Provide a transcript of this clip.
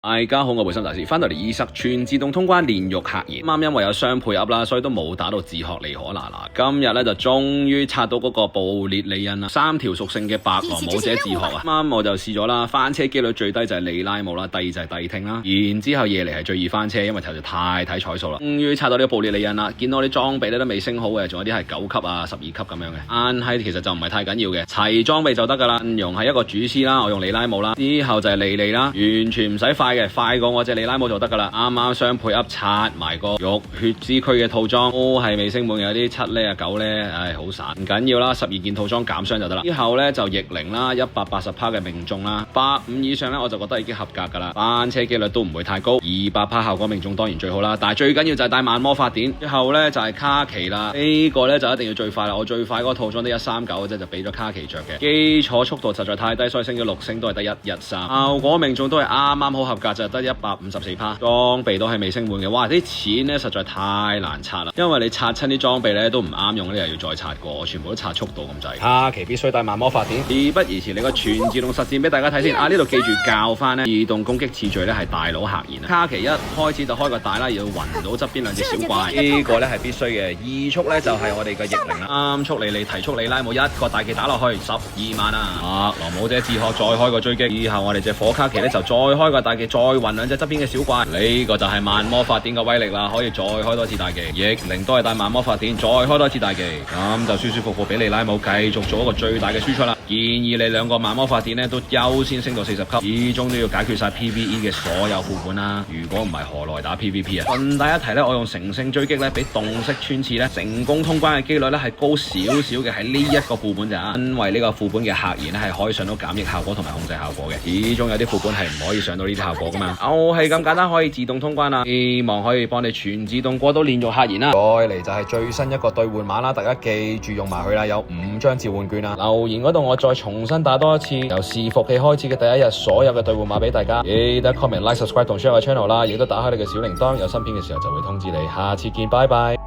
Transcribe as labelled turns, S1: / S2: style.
S1: 大家好，我回心大師翻到嚟耳塞全自動通關煉獄客言，啱因為有雙配up啦，所以都冇打到自學尼可拿拿。今日咧就終於刷到嗰個布列利恩啦，3條屬性嘅白狼武者自學啊！啱我就試咗啦，翻車機率最低就係利拉姆啦，第二就係帝聽啦，然之後夜嚟係最易翻車，因為實在太睇彩數啦。終於刷到呢個布列利恩啦，見到我啲裝備咧都未升好嘅，仲有啲係9級啊、12級咁樣嘅，但係其實就唔係太緊要嘅，齊裝備就得噶啦。陣容係一個主師啦，我用利拉姆啦，之後就係莉莉啦，完全唔使快嘅，快過我隻利拉姆就得噶啦。啱啱雙配 up 刷埋個浴血之軀嘅套裝，都係未升滿，有啲7呢啊9呢，唉好散，唔緊要啦，12件套裝減傷就得啦。之後咧就逆靈啦，180%嘅命中啦，85以上咧我就覺得已經合格噶啦，翻車機率都唔會太高，200%效果命中當然最好啦，但係最緊要就係帶萬魔法典。之後咧就係卡奇啦，呢個咧就一定要最快啦，我最快嗰個套裝得139嘅啫，就俾咗卡奇着嘅，基礎速度實在太低，所以升咗6星都係得113，效果命中都係啱啱好合格，就得154%，裝備都係未升滿嘅。哇，啲錢咧實在太難刷啦，因為你刷親啲裝備咧都唔啱用，你又要再刷過，我全部都刷速度咁滯。卡奇必須帶萬魔法典，事不宜遲，你個全自動實戰俾大家睇先。呢度記住教翻咧，自動攻擊次序咧係大佬客言啊。卡奇一開始就開個大啦，要暈到側邊兩隻小怪，呢個咧係必須嘅。二速咧就係我哋嘅逆靈啦，3速你提速你拉姆一個大技打落去12萬啊！白狼武者自學再開個追擊，以後我哋隻火卡奇咧就再開個大技，再暈兩隻側邊嘅小怪，呢個就係萬魔法典嘅威力啦，可以再開多次大技。逆靈都係帶萬魔法典，再開多次大技，咁就舒舒服服俾你拉姆繼續做一個最大嘅輸出啦。建議你兩個萬魔法典咧都優先升到40級，始終都要解決晒 PVE 嘅所有副本啦。如果唔係何來打 PVP 啊？順帶一提咧，我用成性追擊咧，比動式穿刺咧成功通關嘅機率咧係高少少嘅，喺呢一個副本咋，因為呢個副本嘅客言咧係可以上到減益效果同埋控制效果嘅，始終有啲副本係唔可以上到呢啲效果噶嘛。係咁簡單可以自動通關啦，希望可以幫你全自動過到煉獄客言啦。再嚟就係最新一個兌換碼啦，大家記住用埋佢啦，有5張召喚券啦。留言嗰度我再重新打多一次，由伺服器開始嘅第一日，所有嘅兌換碼俾大家，記得 comment、like、subscribe 同 share 個 channel 啦，亦都打開你嘅小鈴鐺，有新片嘅時候就會通知你。下次見，拜拜。